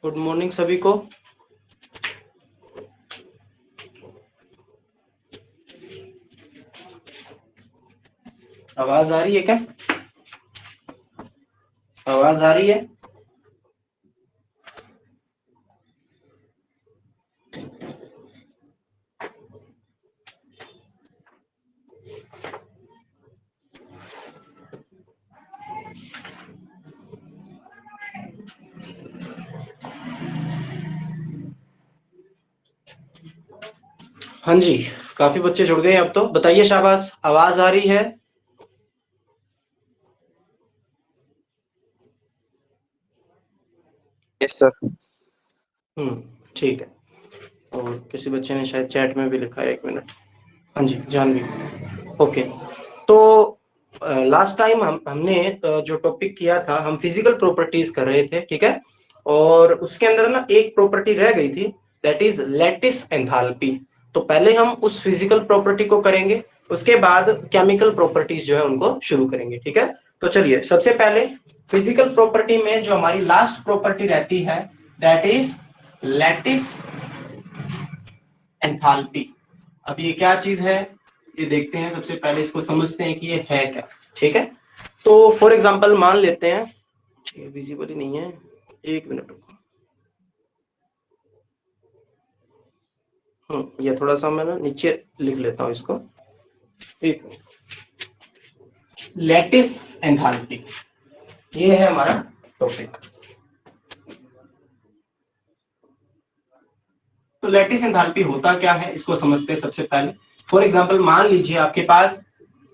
Good morning सभी को। आवाज आ रही है क्या? आवाज आ रही है? हाँ जी, काफी बच्चे जुड़ गए अब तो। बताइए शाबाश, आवाज आ रही है? Yes sir. ठीक है। और किसी बच्चे ने शायद चैट में भी लिखा है, 1 मिनट। हाँ जी, जानवी। ओके। तो लास्ट टाइम हमने जो टॉपिक किया था, हम फिजिकल प्रॉपर्टीज कर रहे थे, ठीक है। और उसके अंदर ना एक प्रॉपर्टी रह गई थी, दैट इज लैटिस एंथैल्पी। तो पहले हम उस फिजिकल प्रॉपर्टी को करेंगे, उसके बाद केमिकल प्रॉपर्टीज जो है उनको शुरू करेंगे, ठीक है। तो चलिए, सबसे पहले फिजिकल प्रॉपर्टी में जो हमारी लास्ट प्रॉपर्टी रहती है, दैट इज लैटिस एंथैल्पी। अब ये क्या चीज है, ये देखते हैं। सबसे पहले इसको समझते हैं कि ये है क्या, ठीक है। तो फॉर एग्जांपल मान लेते हैं, ये विजिबल ही नहीं है, 1 मिनट रुको। ये थोड़ा सा मैं ना नीचे लिख लेता हूं इसको। एक लैटिस एंथैल्पी, ये है हमारा टॉपिक। तो लैटिस एंथैल्पी होता क्या है, इसको समझते हैं सबसे पहले। फॉर एग्जांपल मान लीजिए आपके पास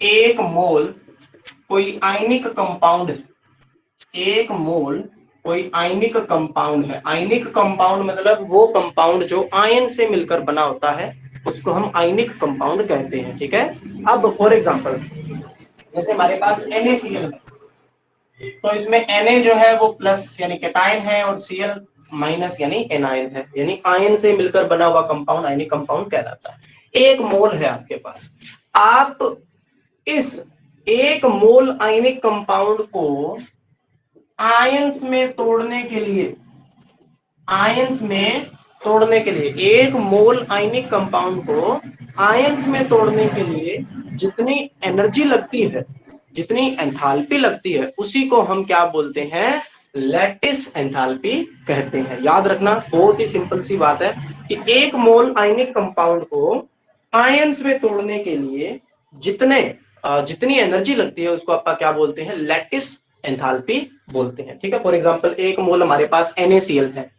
1 मोल कोई आयनिक कंपाउंड है। 1 मोल कोई आयनिक कंपाउंड है। आयनिक कंपाउंड मतलब वो कंपाउंड जो आयन से मिलकर बना होता है, उसको हम आयनिक कंपाउंड कहते हैं, ठीक है। अब फॉर एग्जांपल जैसे हमारे पास NaCl है, तो इसमें Na जो है वो प्लस यानी कैटायन है, और Cl माइनस यानी एनायन है, यानी आयन से मिलकर बना हुआ कंपाउंड आयनिक कंपाउंड कहलाता है। 1 मोल है आपके पास। आप इस 1 मोल आयनिक कंपाउंड को आयंस में तोड़ने के लिए, आयंस में तोड़ने के लिए 1 मोल आयनिक कंपाउंड को आयंस में तोड़ने के लिए जितनी एनर्जी लगती है, जितनी एंथैल्पी लगती है, उसी को हम क्या बोलते हैं, लैटिस एंथैल्पी कहते हैं। याद रखना, बहुत ही सिंपल सी बात है कि 1 मोल आयनिक कंपाउंड को आयंस में तोड़ने के लिए जितनी एनर्जी लगती है, उसको आप क्या बोलते हैं, लैटिस एंथैल्पी बोलते हैं, ठीक है। फॉर एग्जांपल 1 मोल हमारे पास NaCl है,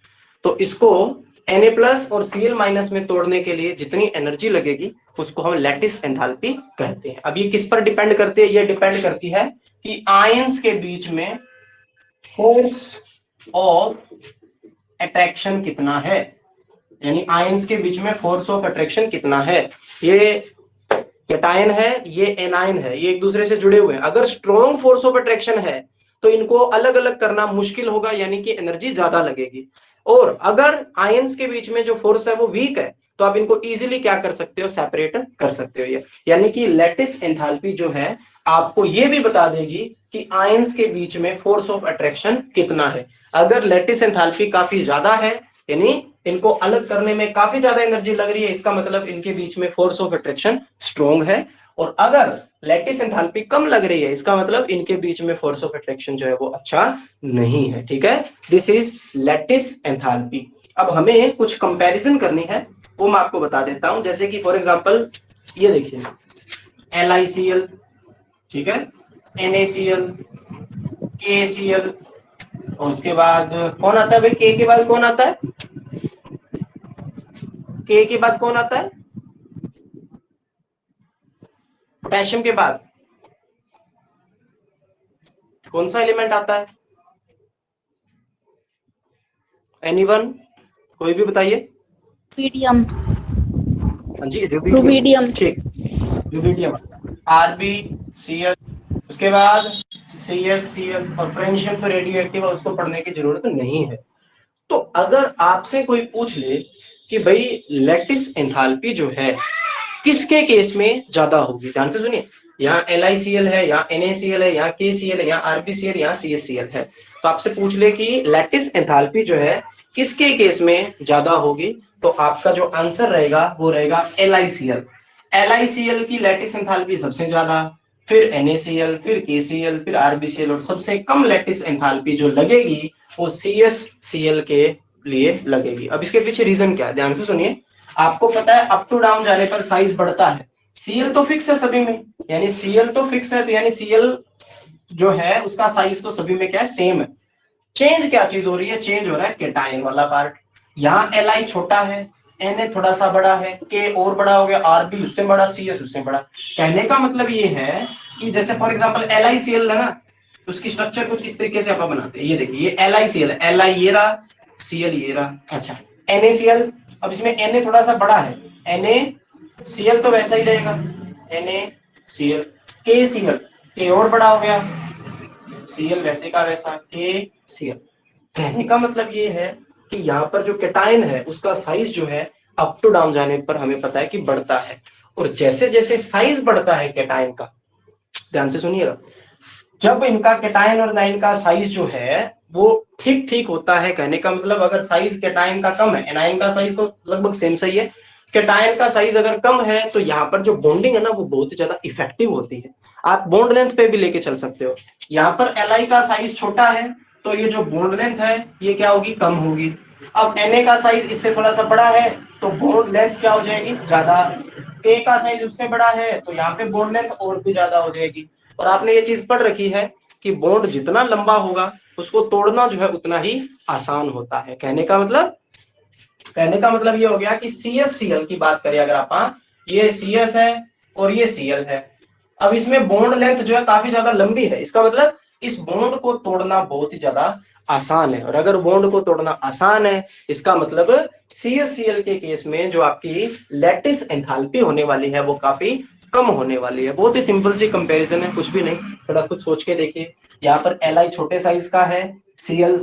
तो इसको Na प्लस और Cl माइनस में तोड़ने के लिए जितनी एनर्जी लगेगी, उसको हम लैटिस एंथैल्पी कहते हैं। अब ये किस पर डिपेंड करती है, ये डिपेंड करती है कि आयंस के बीच में फोर्स ऑफ अट्रैक्शन कितना है, यानी आयंस के बीच में फोर्स ऑफ अट्रैक्शन कितना है। ये कैटायन है, ये एनायन है, ये एक दूसरे से जुड़े हुए हैं। अगर स्ट्रॉन्ग फोर्स ऑफ अट्रैक्शन है तो इनको अलग अलग करना मुश्किल होगा, यानी कि एनर्जी ज्यादा लगेगी। और अगर आयंस के बीच में जो फोर्स है वो वीक है, तो आप इनको इजीली क्या कर सकते हो, सेपरेट कर सकते हो। ये यानी कि लैटिस एंथैल्पी जो है आपको ये भी बता देगी कि आयंस के बीच में फोर्स ऑफ अट्रैक्शन कितना है। अगर लैटिस एंथैल्पी काफी ज्यादा है, यानी इनको अलग करने में काफी ज्यादा एनर्जी लग रही है, इसका मतलब इनके बीच में फोर्स ऑफ अट्रैक्शन स्ट्रॉन्ग है। और अगर लैटिस एंथैल्पी कम लग रही है, इसका मतलब इनके बीच में फोर्स ऑफ अट्रैक्शन जो है वो अच्छा नहीं है, ठीक है। This is lattice enthalpy. अब हमें कुछ कंपैरिजन करनी है, वो मैं आपको बता देता हूं। जैसे कि फॉर एग्जांपल ये देखिए, LiCl, ठीक है, NaCl, KCl, और उसके बाद कौन आता है भाई, के के बाद कौन आता है, के बाद कौन आता है, पोटेशियम के बाद कौन सा एलिमेंट आता है, एनीवन, कोई भी बताइए। रुबिडियम। हाँ जी, रुबिडियम, ठीक, रुबिडियम, RbCl, उसके बाद CsCl, और फ्रेंशियम तो रेडियो एक्टिव है, उसको पढ़ने की जरूरत नहीं है। तो अगर आपसे कोई पूछ ले कि भाई लैटिस एंथैल्पी जो है किसके केस में ज्यादा होगी, ध्यान से सुनिए। यहाँ LiCl है, यहाँ NaCl है, यहाँ KCl है, यहाँ RbCl, यहाँ CsCl है। तो आपसे पूछ ले कि लैटिस एंथैल्पी जो है किसके केस में ज्यादा होगी? तो आपका जो आंसर रहेगा वो रहेगा LiCl। LiCl की लैटिस एंथैल्पी सबसे ज्यादा, फिर NaCl, फिर KCl, फिर RbCl, और सबसे कम लैटिस एंथैल्पी जो लगेगी वो CsCl के लिए लगेगी। अब इसके पीछे रीजन क्या है, ध्यान से सुनिए। आपको पता है अप टू डाउन जाने पर साइज बढ़ता है, Cl तो फिक्स है सभी में, यानी Cl तो फिक्स है, तो यानी Cl जो है उसका साइज तो सभी में क्या है, सेम है। चेंज क्या चीज हो रही है, चेंज हो रहा है केटाइन वाला पार्ट। यहाँ Li छोटा है, Na थोड़ा सा बड़ा है, K और बड़ा हो गया, Rb उससे बड़ा, Cs उससे बड़ा। कहने का मतलब ये है कि जैसे फॉर एग्जांपल LiCl है ना, तो उसकी स्ट्रक्चर कुछ इस तरीके से अपन बनाते हैं। ये देखिए ये LiCl है, Li ये रहा, Cl ये रहा। अच्छा NaCl, अब इसमें Na थोड़ा सा बड़ा है, NaCl तो वैसा ही रहेगा, NaCl। KCl, K और बड़ा हो गया, Cl वैसे का वैसा, KCl। कहने का मतलब ये है कि यहाँ पर जो केटाइन है उसका साइज जो है अप टू डाउन जाने पर हमें पता है कि बढ़ता है, और जैसे जैसे साइज बढ़ता है केटाइन का, ध्यान से सुनिएगा, जब इनका केटाइन और नाइन का साइज जो है वो ठीक ठीक होता है। कहने का मतलब अगर साइज केटाइन का कम है, एनाइन का साइज तो लगभग सेम सही है, केटाइन का साइज अगर कम है तो यहाँ पर जो बॉन्डिंग है ना वो बहुत ही ज्यादा इफेक्टिव होती है। आप बॉन्ड लेंथ पे भी लेके चल सकते हो। यहाँ पर Li का साइज छोटा है तो ये जो बॉन्ड लेंथ है ये क्या होगी, कम होगी। अब Na का साइज इससे थोड़ा सा बड़ा है तो बॉन्ड लेंथ क्या हो जाएगी, ज्यादा। K का साइज उससे बड़ा है तो यहाँ पे बॉन्ड लेंथ और भी ज्यादा हो जाएगी। और आपने ये चीज पढ़ रखी है कि बॉन्ड जितना लंबा होगा उसको तोड़ना जो है उतना ही आसान होता है। कहने का मतलब ये हो गया कि CsCl की बात करें अगर आप, ये Cs है और ये Cl है। अब इसमें बॉन्ड लेंथ जो है काफी ज्यादा लंबी है, इसका मतलब इस बॉन्ड को तोड़ना बहुत ही ज्यादा आसान है। और अगर बॉन्ड को तोड़ना आसान है इसका मतलब CsCl के केस में जो आपकी लैटिस एंथैल्पी होने वाली है वो काफी कम होने वाली है। बहुत ही सिंपल सी कंपैरिजन है, कुछ भी नहीं, थोड़ा कुछ सोच के देखिए। यहाँ पर Li छोटे साइज का है, Cl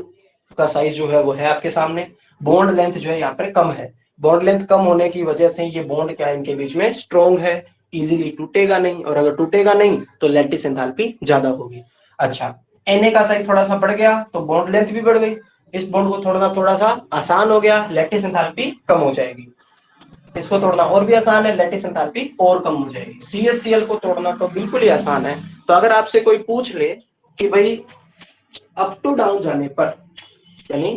का साइज जो है वो है आपके सामने, बॉन्ड लेंथ जो है यहाँ पर कम है। बॉन्ड लेंथ कम होने की वजह से ये बॉन्ड क्या इनके बीच में स्ट्रॉन्ग है, इजीली टूटेगा नहीं, और अगर टूटेगा नहीं तो लैटिस एंथैल्पी ज्यादा होगी। अच्छा Na का साइज थोड़ा सा बढ़ गया तो बॉन्ड लेंथ भी बढ़ गई, इस बॉन्ड को थोड़ा सा आसान हो गया, लैटिस एंथैल्पी कम हो जाएगी। इसको तोड़ना और भी आसान है, लैटिस एंथैल्पी और कम हो जाएगी। CsCl को तोड़ना तो बिल्कुल ही आसान है। तो अगर आपसे कोई पूछ ले कि भाई अप टू डाउन जाने पर, यानी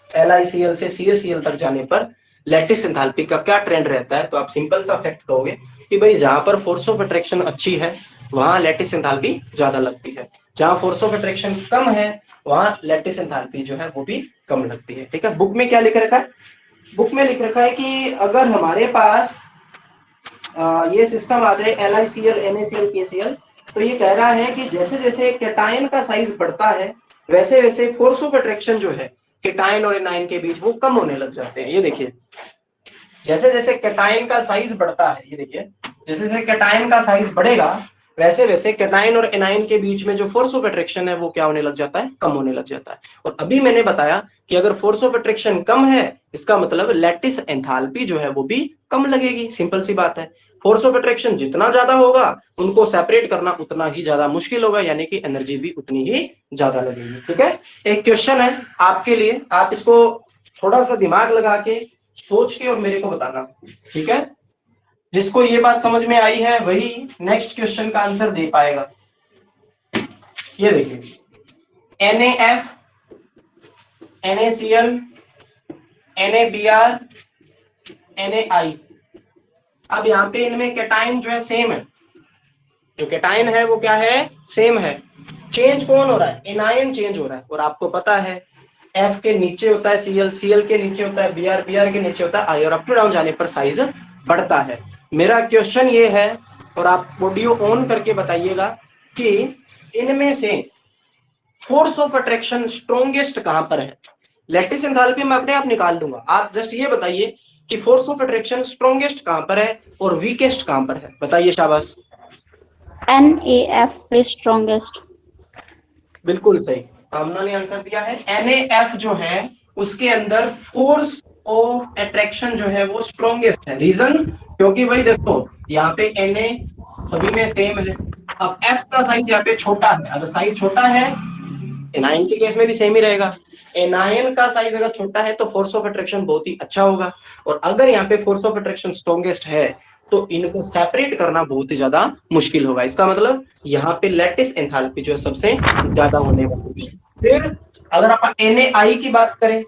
LiCl से CsCl तक जाने पर लैटिस एंथैल्पी का क्या ट्रेंड रहता है, तो आप सिंपल सा फैक्ट कहोगे कि भाई जहां पर फोर्स ऑफ अट्रैक्शन अच्छी है वहां लैटिस एंथैल्पी ज्यादा लगती है, जहां फोर्स ऑफ अट्रैक्शन कम है वहां लैटिस एंथैल्पी जो है वो भी कम लगती है। ठीक है, बुक में क्या लिख रखा है, बुक में लिख रखा है कि अगर हमारे पास ये सिस्टम आ जाए LiCl, NaCl, KCl, तो ये कह रहा है कि जैसे जैसे केटाइन का साइज बढ़ता है वैसे वैसे फोर्स ऑफ अट्रैक्शन जो है केटाइन और एनाइन के बीच वो कम होने लग जाते हैं। ये देखिए जैसे जैसे केटाइन का साइज बढ़ता है, ये देखिए जैसे जैसे केटाइन का साइज बढ़ेगा वैसे वैसे केटाइन और एनाइन के बीच में जो फोर्स ऑफ अट्रैक्शन है वो क्या होने लग जाता है, कम होने लग जाता है। और अभी मैंने बताया कि अगर फोर्स ऑफ अट्रैक्शन कम है इसका मतलब लैटिस एंथैल्पी जो है वो भी कम लगेगी, सिंपल सी बात है। फोर्स ऑफ अट्रैक्शन जितना ज्यादा होगा उनको सेपरेट करना उतना ही ज्यादा मुश्किल होगा, यानी कि एनर्जी भी उतनी ही ज्यादा लगेगी। ठीक है, एक क्वेश्चन है आपके लिए, आप इसको थोड़ा सा दिमाग लगा के सोच के और मेरे को बताना। ठीक है, जिसको ये बात समझ में आई है वही नेक्स्ट क्वेश्चन का आंसर दे पाएगा। ये देखिए NaF, NaCl, NaBr, Na। अब यहाँ पे इनमें केटाइन जो है सेम है, जो केटाइन है वो क्या है, सेम है। चेंज कौन हो रहा है, एनायन चेंज हो रहा है। और आपको पता है F के नीचे होता है Cl, Cl के नीचे होता है Br, Br के नीचे होता है I, और अप टू डाउन जाने पर साइज बढ़ता है। मेरा क्वेश्चन ये है, और आप ऑडियो ऑन करके बताइएगा कि इनमें से फोर्स ऑफ अट्रैक्शन स्ट्रॉन्गेस्ट कहां पर है। लैटिस एंथैल्पी मैं अपने आप निकाल लूंगा, आप जस्ट ये बताइए कि फोर्स ऑफ अट्रैक्शन स्ट्रॉन्गेस्ट कहां पर है और वीकेस्ट कहां पर है, बताइए शाबाश। NaF is strongest। बिल्कुल सही, कामना ने आंसर दिया है। NaF जो है उसके अंदर फोर्स ऑफ अट्रैक्शन जो है वो स्ट्रॉन्गेस्ट है। रीजन, क्योंकि भाई देखो यहाँ पे Na सभी में सेम है, अब F का साइज यहाँ पे छोटा है, अगर साइज छोटा है एनायन के केस में भी सेम ही रहेगा। एनायन का साइज अगर छोटा है तो फोर्स ऑफ अट्रैक्शन बहुत ही अच्छा होगा, और अगर यहाँ पे फोर्स ऑफ अट्रैक्शन स्ट्रॉन्गेस्ट है तो इनको सेपरेट करना बहुत ही ज्यादा मुश्किल होगा। इसका मतलब यहाँ पे लैटिस एंथैल्पी जो है सबसे ज्यादा होने वाली है। फिर अगर आप NaI की बात करें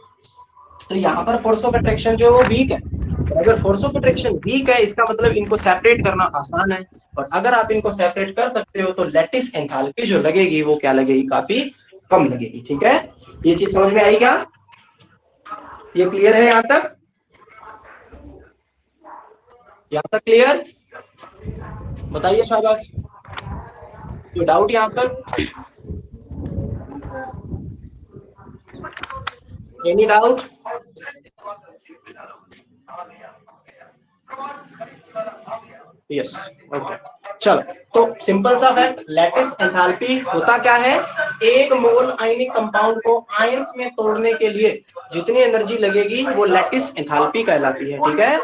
तो यहाँ पर फोर्स ऑफ अट्रैक्शन जो है वो वीक है, और अगर फोर्स ऑफ अट्रैक्शन वीक है इसका मतलब इनको सेपरेट करना आसान है, और अगर आप इनको सेपरेट कर सकते हो तो लैटिस एंथैल्पी जो लगेगी वो क्या लगेगी, काफी कम लगेगी। ठीक है, ये चीज समझ में आई क्या? ये क्लियर है यहां तक? यहां तक क्लियर? बताइए शाबाश, कोई डाउट यहां तक? Any doubt? यस, ओके, चलो। तो सिंपल सा फैक्ट, लैटिस एंथैल्पी होता क्या है, एक मोल आयनिक कंपाउंड को आयंस में तोड़ने के लिए जितनी एनर्जी लगेगी वो लैटिस एंथैल्पी कहलाती है। ठीक है,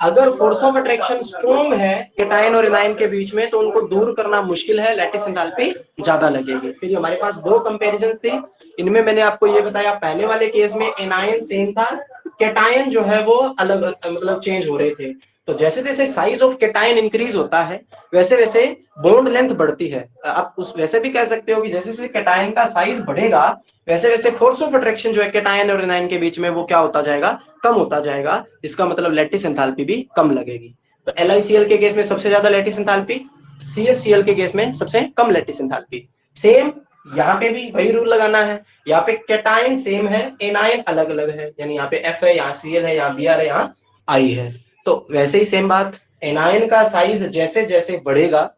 अगर फोर्स ऑफ अट्रैक्शन स्ट्रॉन्ग है केटायन और एनायन के बीच में तो उनको दूर करना मुश्किल है, लैटिस एंथैल्पी ज्यादा लगेगी। फिर हमारे पास दो कंपैरिजंस थी, इनमें मैंने आपको ये बताया पहले वाले केस में एनायन सेम था, केटायन जो है वो अलग मतलब चेंज हो रहे थे। तो जैसे जैसे साइज ऑफ केटायन इंक्रीज होता है वैसे वैसे बॉन्ड लेंथ बढ़ती है। आप उस वैसे भी कह सकते हो कि जैसे जैसे केटायन का साइज बढ़ेगा वैसे वैसे फोर्स ऑफ अट्रैक्शन जो है केटायन और एनायन के बीच में वो क्या होता जाएगा, कम होता जाएगा। इसका मतलब लैटिस एंथैल्पी भी कम लगेगी। तो LiCl के केस में सबसे ज्यादा लैटिस एंथैल्पी, CaCl के केस में सबसे कम लैटिस एंथैल्पी। सेम यहाँ पे भी वही रूल लगाना है, यहाँ पे केटायन सेम है, एनायन अलग अलग है, यानी यहाँ पे F है, यहाँ Cl है, यहाँ Br है, यहाँ I है। तो वैसे ही सेम बात, एनायन का साइज जैसे जैसे बढ़ेगा,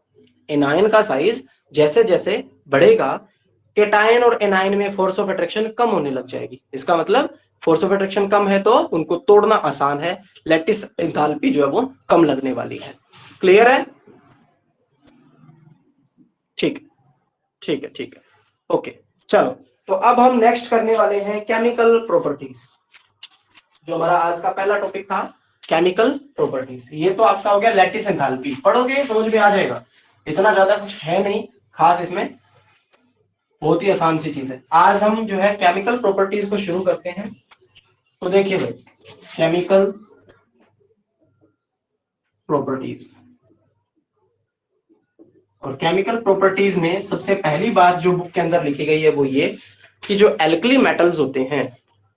एनायन का साइज जैसे जैसे बढ़ेगा केटायन और एनायन में फोर्स ऑफ अट्रैक्शन कम होने लग जाएगी। इसका मतलब फोर्स ऑफ अट्रैक्शन कम है तो उनको तोड़ना आसान है, लैटिस एंथैल्पी जो है वो कम लगने वाली है। क्लियर है? ठीक, ठीक है, ठीक है, ओके। चलो, तो अब हम नेक्स्ट करने वाले हैं केमिकल प्रॉपर्टीज, जो हमारा आज का पहला टॉपिक था, केमिकल प्रॉपर्टीज। ये तो आपका हो गया लैटिस एंथैल्पी, पढ़ोगे समझ में आ जाएगा, इतना ज्यादा कुछ है नहीं खास इसमें, बहुत ही आसान सी चीज है। आज हम जो है केमिकल प्रॉपर्टीज को शुरू करते हैं। तो देखिए भाई, केमिकल प्रॉपर्टीज, और केमिकल प्रॉपर्टीज में सबसे पहली बात जो बुक के अंदर लिखी गई है वो ये कि जो एल्कली मेटल्स होते हैं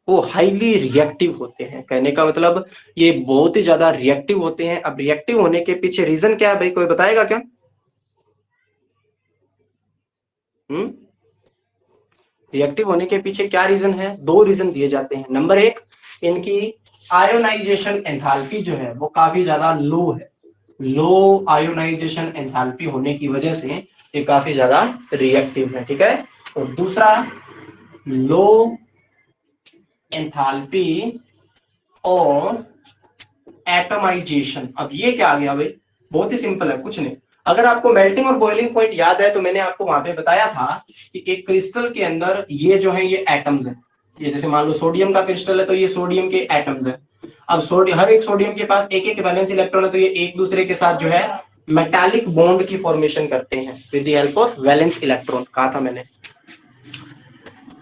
वो हाईली रिएक्टिव होते हैं। कहने का मतलब ये बहुत ही ज्यादा रिएक्टिव होते हैं। अब रिएक्टिव होने के पीछे रीजन क्या है भाई, कोई बताएगा क्या? रिएक्टिव होने के पीछे क्या रीजन है? दो रीजन दिए जाते हैं। नंबर एक, इनकी आयोनाइजेशन एंथैल्पी जो है वो काफी ज्यादा लो है, लो आयोनाइजेशन एंथैल्पी होने की वजह से ये काफी ज्यादा रिएक्टिव है। ठीक है, और दूसरा लो एंथैल्पी और एटमाइजेशन। अब ये क्या आ गया भाई, बहुत ही सिंपल है, कुछ नहीं। अगर आपको मेल्टिंग और बॉइलिंग पॉइंट याद है तो मैंने आपको वहां पे बताया था कि एक क्रिस्टल के अंदर ये जो है ये एटम्स है, ये जैसे मान लो सोडियम का क्रिस्टल है तो ये सोडियम के एटम्स है। अब सोडियम, हर एक सोडियम के पास एक एक वैलेंस इलेक्ट्रॉन है, तो ये एक दूसरे के साथ जो है मेटालिक बॉन्ड की फॉर्मेशन करते हैं with the help of valence electron. कहा था मैंने,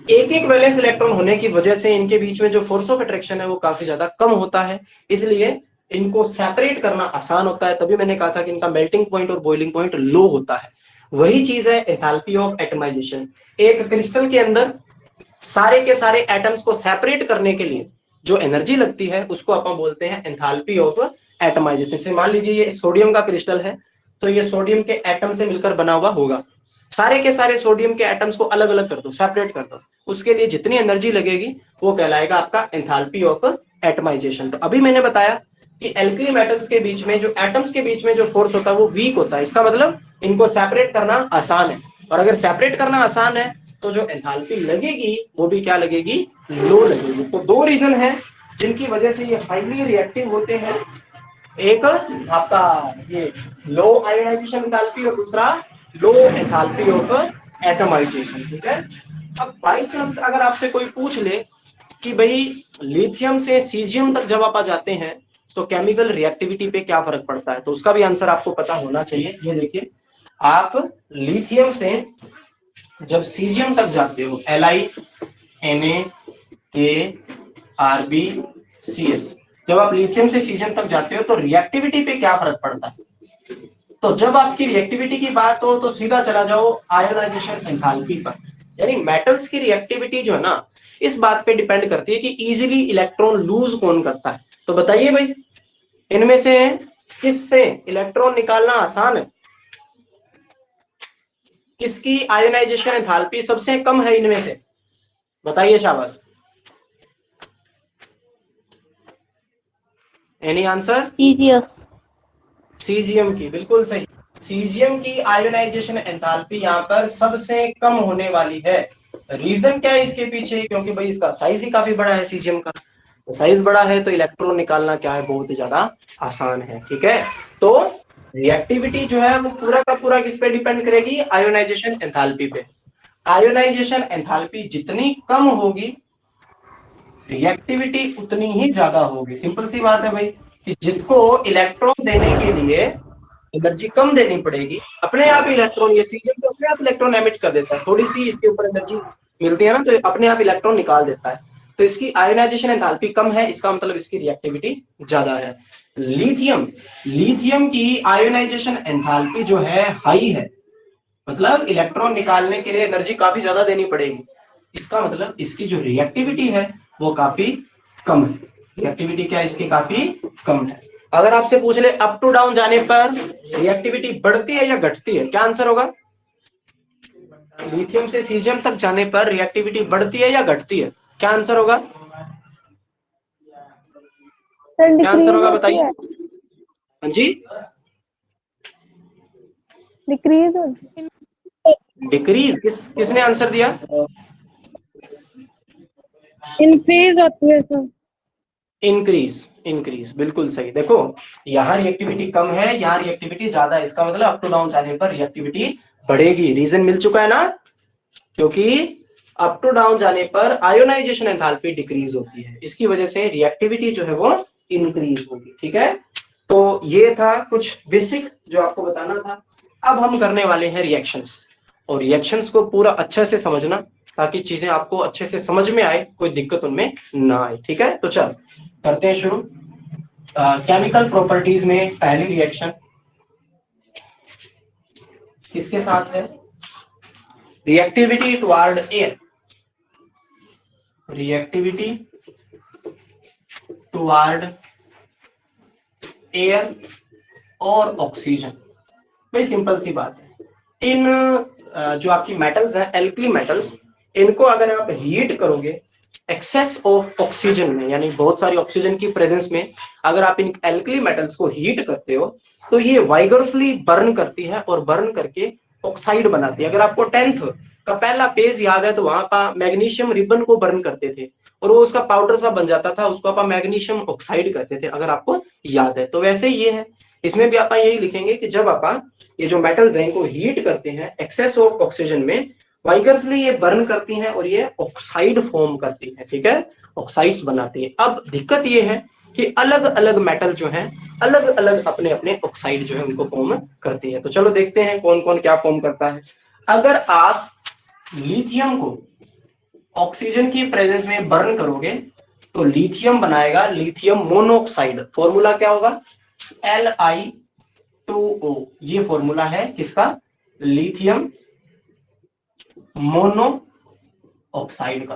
एक एक वैलेंस इलेक्ट्रॉन होने की वजह से इनके बीच में जो फोर्स ऑफ अट्रैक्शन है वो काफी ज्यादा कम होता है, इसलिए इनको सेपरेट करना आसान होता है। तभी मैंने कहा था कि इनका मेल्टिंग पॉइंट और बॉइलिंग पॉइंट लो होता है। वही चीज है एंथैल्पी ऑफ एटमाइजेशन। एक क्रिस्टल के अंदर सारे के सारे एटम्स को सेपरेट करने के लिए जो एनर्जी लगती है उसको अपन बोलते हैं एंथैल्पी ऑफ एटमाइजेशन। से मान लीजिए ये सोडियम का क्रिस्टल है, तो ये सोडियम के एटम से मिलकर बना हुआ होगा, सारे के सारे सोडियम के एटम्स को अलग अलग कर दो, सेपरेट कर दो, उसके लिए जितनी एनर्जी लगेगी वो कहलाएगा आपका एंथैल्पी ऑफ एटमाइजेशन। तो अभी मैंने बताया कि एल्कली मेटल्स के बीच में जो एटम्स के बीच में जो फोर्स होता है वो वीक होता है। इसका मतलब इनको सेपरेट करना आसान है, और अगर सेपरेट करना आसान है तो जो एंथैल्पी लगेगी वो भी क्या लगेगी, लो लगेगी। तो दो रीजन है जिनकी वजह से ये हाईली रिएक्टिव होते हैं, एक आपका ये लो आयोनाइजेशन एंथैल्पी और दूसरा लो एंथैल्पी ऑफ एटमाइजेशन। ठीक है, अब बाई चांस अगर आपसे कोई पूछ ले कि भाई लिथियम से सीजियम तक जब आप आ जाते हैं तो केमिकल रिएक्टिविटी पे क्या फर्क पड़ता है, तो उसका भी आंसर आपको पता होना चाहिए। ये देखिए, आप लिथियम से जब सीजियम तक जाते हो, LiNaKRbCs, जब आप लिथियम से सीजियम तक जाते हो तो रिएक्टिविटी पे क्या फर्क पड़ता है? तो जब आपकी रिएक्टिविटी की बात हो तो सीधा चला जाओ आयोनाइजेशन एंथैल्पी पर। यानी मेटल्स की रिएक्टिविटी जो है ना, इस बात पे डिपेंड करती है कि इजीली इलेक्ट्रॉन लूज कौन करता है। तो बताइए भाई, इनमें से किससे इलेक्ट्रॉन निकालना आसान है? किसकी आयोनाइजेशन एंथैल्पी सबसे कम है इनमें से? बताइए शाबाश। Any answer? सीजियम की, बिल्कुल सही। सीजियम की आयोनाइजेशन एंथैल्पी यहाँ पर सबसे कम होने वाली है। रीजन क्या है इसके पीछे? क्योंकि भाई इसका साइज ही काफी बड़ा है सीजियम का, तो साइज बड़ा है तो इलेक्ट्रॉन निकालना क्या है, बहुत ही ज्यादा आसान है। ठीक है, तो रिएक्टिविटी जो है वो पूरा का पूरा किस पे डिपेंड करेगी? आयोनाइजेशन एंथैल्पी पे। आयोनाइजेशन एंथैल्पी जितनी कम होगी रिएक्टिविटी उतनी ही ज्यादा होगी। सिंपल सी बात है भाई, कि जिसको इलेक्ट्रॉन देने के लिए एनर्जी कम देनी पड़ेगी, अपने आप इलेक्ट्रॉन, ये सीजन तो अपने आप इलेक्ट्रॉन एमिट कर देता है, थोड़ी सी इसके ऊपर एनर्जी मिलती है ना तो अपने आप इलेक्ट्रॉन निकाल देता है। तो इसकी आयोनाइजेशन एंथैल्पी कम है, इसका मतलब इसकी रिएक्टिविटी ज्यादा है। लिथियम, लिथियम की आयोनाइजेशन एंथैल्पी जो है हाई है, मतलब इलेक्ट्रॉन निकालने के लिए एनर्जी काफी ज्यादा देनी पड़ेगी, इसका मतलब इसकी जो रिएक्टिविटी है वो काफी कम है। रिएक्टिविटी क्या है इसकी? काफी कम है। अगर आपसे पूछ ले अप टू डाउन जाने पर रिएक्टिविटी बढ़ती है या घटती है, क्या आंसर होगा? लिथियम से सीजियम तक जाने पर रिएक्टिविटी बढ़ती है या घटती है, क्या आंसर होगा? क्या आंसर होगा बताइए। हाँ जी, डिक्रीज होती है। डिक्रीज? किसने आंसर दिया? इंक्रीज होती है सर। इंक्रीज, इंक्रीज, बिल्कुल सही। देखो यहाँ रिएक्टिविटी कम है, यहाँ रिएक्टिविटी ज्यादा है, इसका मतलब अप टू डाउन जाने पर रिएक्टिविटी बढ़ेगी। रीजन मिल चुका है ना, क्योंकि अप टू डाउन जाने पर आयोनाइजेशन एंथैल्पी डिक्रीज होती है, इसकी वजह से रिएक्टिविटी जो है वो इंक्रीज होगी। ठीक है, तो ये था कुछ बेसिक जो आपको बताना था। अब हम करने वाले हैं रिएक्शंस, और रिएक्शंस को पूरा अच्छे से समझना ताकि चीजें आपको अच्छे से समझ में आए, कोई दिक्कत उनमें ना आए। ठीक है, तो चल करते हैं शुरू। केमिकल प्रॉपर्टीज में पहली रिएक्शन किसके साथ है? Reactivity toward air, reactivity toward air और ऑक्सीजन। भाई सिंपल सी बात है, इन जो आपकी मेटल्स हैं, एल्कली मेटल्स, इनको अगर आप हीट करोगे एक्सेस ऑफ ऑक्सीजन में, यानी बहुत सारी ऑक्सीजन की प्रेजेंस में अगर आप इन एल्कली मेटल्स को हीट करते हो तो ये वाइगरसली बर्न करती है और बर्न करके ऑक्साइड बनाती है। अगर आपको 10th का पहला पेज याद है तो वहां पर मैग्नीशियम रिबन को बर्न करते थे और वो उसका पाउडर सा बन जाता था, उसको आप मैग्नीशियम ऑक्साइड कहते थे, अगर आपको याद है। तो वैसे ये है, इसमें भी आप यही लिखेंगे कि जब आप ये जो मेटल्स हैं इनको हीट करते हैं एक्सेस ऑफ ऑक्सीजन में, वाइगर्सली ये बर्न करती हैं और ये ऑक्साइड फॉर्म करती है। ठीक है, ऑक्साइड्स बनाती है। अब दिक्कत ये है कि अलग अलग मेटल जो है अलग अलग अपने अपने ऑक्साइड जो है उनको फॉर्म करती है। तो चलो देखते हैं कौन कौन क्या फॉर्म करता है। अगर आप लिथियम को ऑक्सीजन की प्रेजेंस में बर्न करोगे तो लिथियम बनाएगा लिथियम मोनोऑक्साइड। फॉर्मूला क्या होगा? Li2O, ये फॉर्मूला है किसका? लिथियम मोनो ऑक्साइड का।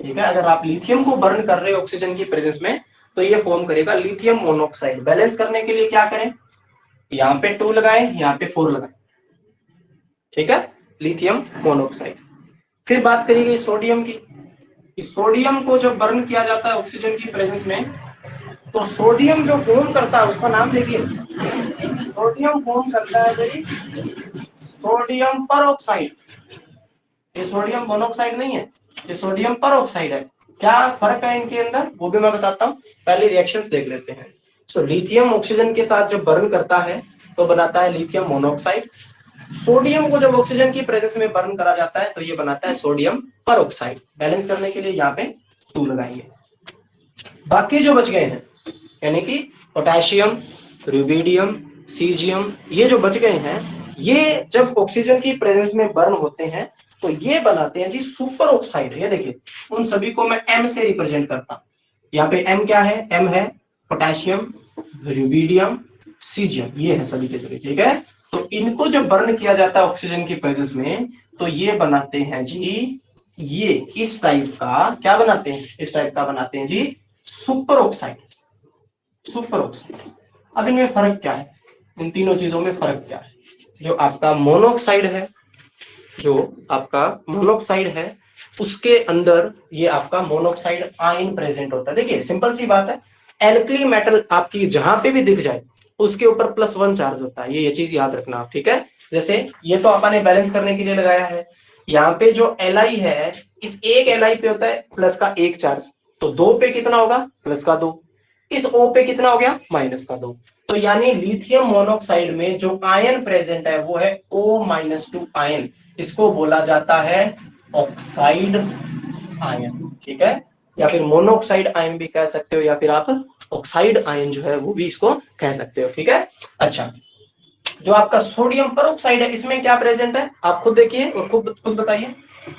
ठीक है, अगर आप लिथियम को बर्न कर रहे हो ऑक्सीजन की प्रेजेंस में तो ये फॉर्म करेगा लिथियम मोनोऑक्साइड। बैलेंस करने के लिए क्या करें? यहाँ पे 2 लगाएं, यहाँ पे 4 लगाएं। ठीक है, लिथियम मोनोऑक्साइड। फिर बात करेंगे सोडियम की, कि सोडियम को जब बर्न किया जाता है ऑक्सीजन की प्रेजेंस में तो सोडियम जो फॉर्म करता है उसका नाम देखिए, सोडियम फॉर्म करता है भाई सोडियम परऑक्साइड। ये सोडियम मोनोऑक्साइड नहीं है, ये सोडियम परऑक्साइड है। क्या फर्क है इनके अंदर वो भी मैं बताता हूँ, पहले रिएक्शंस देख लेते हैं। तो लिथियम ऑक्सीजन के साथ जब बर्न करता है तो बनाता है लिथियम मोनोऑक्साइड। सोडियम को जब ऑक्सीजन की प्रेजेंस में बर्न करा जाता है तो ये बनाता है सोडियम परऑक्साइड। बैलेंस करने के लिए यहाँ पे 2 लगाएंगे। बाकी जो बच गए हैं यानी कि पोटेशियम, रुबिडियम, सीजियम, ये जो बच गए हैं ये जब ऑक्सीजन की प्रेजेंस में बर्न होते हैं तो ये बनाते हैं जी सुपर ऑक्साइड। ये देखिए उन सभी को मैं एम से रिप्रेजेंट करता हूं। यहाँ पे एम क्या है, एम है पोटेशियम, रुबिडियम, सीजियम, ये है सभी के सभी, ठीक है। तो इनको जब बर्न किया जाता है ऑक्सीजन की प्रेजेंस में तो ये बनाते हैं जी, ये इस टाइप का क्या बनाते हैं, इस टाइप का बनाते हैं जी सुपर ऑक्साइड। Super oxide. अब इनमें फर्क क्या है, इन तीनों चीजों में फर्क क्या है। जो आपका मोनोऑक्साइड है, जो आपका मोनोऑक्साइड है उसके अंदर ये आपका मोनोऑक्साइड आयन प्रेजेंट होता है। देखिए सिंपल सी बात है, एल्कली मेटल आपकी जहां पे भी दिख जाए उसके ऊपर +1 चार्ज होता है, ये चीज याद रखना आप, ठीक है। जैसे ये तो आपने बैलेंस करने के लिए लगाया है, यहाँ पे जो Li है इस एक Li पे होता है प्लस का 1 चार्ज, तो 2 पे कितना होगा प्लस का 2, इस O पे कितना हो गया -2। तो यानी लिथियम मोनोऑक्साइड में जो आयन प्रेजेंट है वो है O-2 आयन, इसको बोला जाता है ऑक्साइड आयन, ठीक है। या फिर मोनोऑक्साइड आयन भी कह सकते हो, या फिर आप ऑक्साइड आयन जो है वो भी इसको कह सकते हो, ठीक है। अच्छा, जो आपका सोडियम परऑक्साइड है इसमें क्या प्रेजेंट है आप खुद देखिए और खुद बताइए।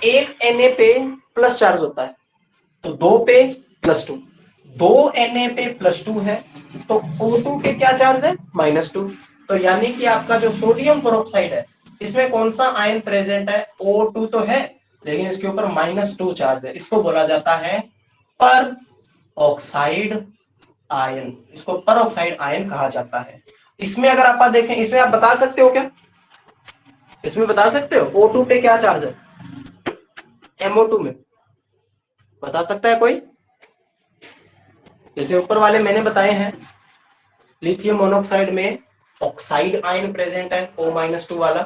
एक Na पे प्लस चार्ज होता है तो 2 पे +2, 2 Na पे +2 है तो O2 पे क्या चार्ज है -2। तो यानी कि आपका जो सोडियम परऑक्साइड है इसमें कौन सा आयन प्रेजेंट है, O2 तो है लेकिन इसके ऊपर -2 चार्ज है, इसको बोला जाता है पर ऑक्साइड आयन, इसको पर ऑक्साइड आयन कहा जाता है। इसमें अगर आप देखें, इसमें आप बता सकते हो क्या, इसमें बता सकते हो O2 पे क्या चार्ज है, MO2 में बता सकता है कोई। जैसे ऊपर वाले मैंने बताए हैं, लिथियम मोनोऑक्साइड में ऑक्साइड आयन प्रेजेंट है O-2 वाला,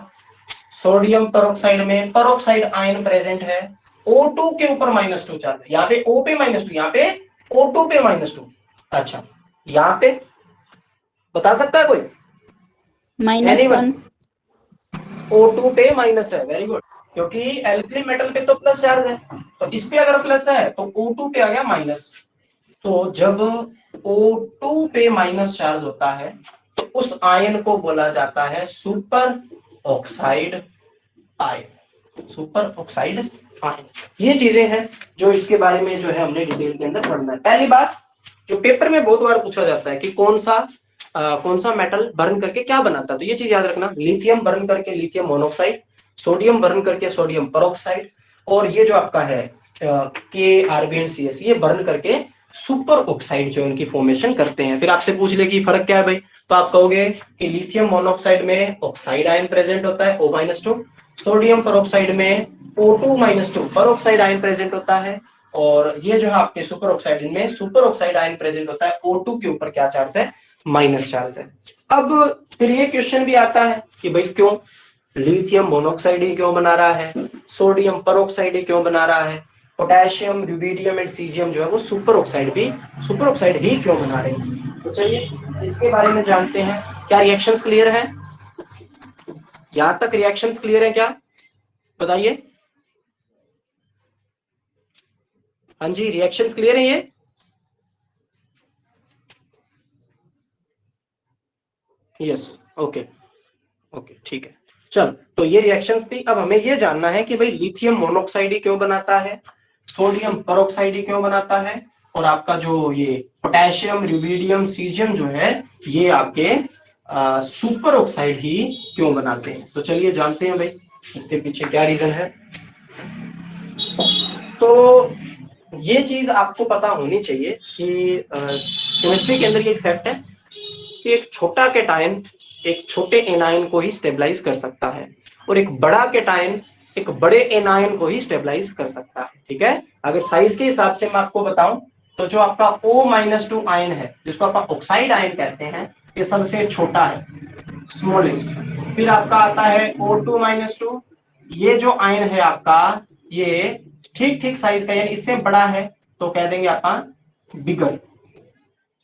सोडियम परऑक्साइड में परऑक्साइड आयन प्रेजेंट है, O2 के ऊपर -2 चार्ज है, यहाँ पे O पे -2, यहाँ पे O2 पे -2। अच्छा, यहाँ पे बता सकता है कोई, -1। O2 पे माइनस है, वेरी गुड, क्योंकि एल्कली मेटल पे तो प्लस चार्ज है, तो इस पे अगर प्लस है तो O2 पे आ गया माइनस। तो जब O2 पे माइनस चार्ज होता है तो उस आयन को बोला जाता है superoxide ion, super oxide ion. ये चीजें हैं जो इसके बारे में जो है हमने डिटेल के अंदर पढ़ना है। पहली बात जो पेपर में बहुत बार पूछा जाता है कि कौन सा मेटल बर्न करके क्या बनाता है, तो ये चीज याद रखना, लिथियम बर्न करके लिथियम मोनोऑक्साइड, सोडियम बर्न करके सोडियम परऑक्साइड, और ये जो आपका है KRbNCS ये बर्न करके सुपर ऑक्साइड जो इनकी फॉर्मेशन करते हैं। फिर आपसे पूछ ले कि फर्क क्या है भाई, तो आप कहोगे कि लिथियम मोनोऑक्साइड में ऑक्साइड आयन प्रेजेंट होता है O-2, सोडियम परऑक्साइड में O2-2 परऑक्साइड आयन प्रेजेंट होता है, और ये जो है आपके सुपर ऑक्साइड, इनमें सुपर ऑक्साइड आयन प्रेजेंट होता है, O2 के ऊपर क्या चार्ज है माइनस चार्ज है। अब फिर ये क्वेश्चन भी आता है कि भाई क्यों लिथियम मोनोऑक्साइड ही क्यों बना रहा है, सोडियम परऑक्साइड ही क्यों बना रहा है, पोटेशियम रुबिडियम एंड सीजियम जो है वो सुपर ऑक्साइड ही क्यों बना रहे हैं। तो चलिए इसके बारे में जानते हैं। क्या रिएक्शंस क्लियर है, यहां तक रिएक्शंस क्लियर है क्या, बताइए। हाँ जी, रिएक्शंस क्लियर है ये, यस, ओके ओके, ठीक है। चल, तो ये रिएक्शंस थी। अब हमें ये जानना है कि भाई लिथियम मोनोऑक्साइड ही क्यों बनाता है, सोडियम परऑक्साइड ही क्यों बनाता है, और आपका जो ये पोटेशियम रुबिडियम सीजियम जो है ये आपके सुपर ऑक्साइड ही क्यों बनाते हैं। तो चलिए जानते हैं भाई इसके पीछे क्या रीजन है। तो ये चीज आपको पता होनी चाहिए कि केमिस्ट्री के अंदर ये फैक्ट है कि एक छोटा कैटायन एक छोटे एनायन को ही स्टेबलाइज कर सकता है, और एक बड़ा कैटायन एक बड़े एनायन को ही स्टेबलाइज कर सकता है, ठीक है। अगर साइज के हिसाब से मैं आपको बताऊं तो जो आपका O-2 आयन है जिसको आप ऑक्साइड आयन कहते हैं ये सबसे छोटा है, स्मॉलेस्ट। फिर आपका आता है O2-2, ये जो आयन है आपका ये ठीक ठीक साइज का, यानी इससे बड़ा है तो कह देंगे आप बिगर,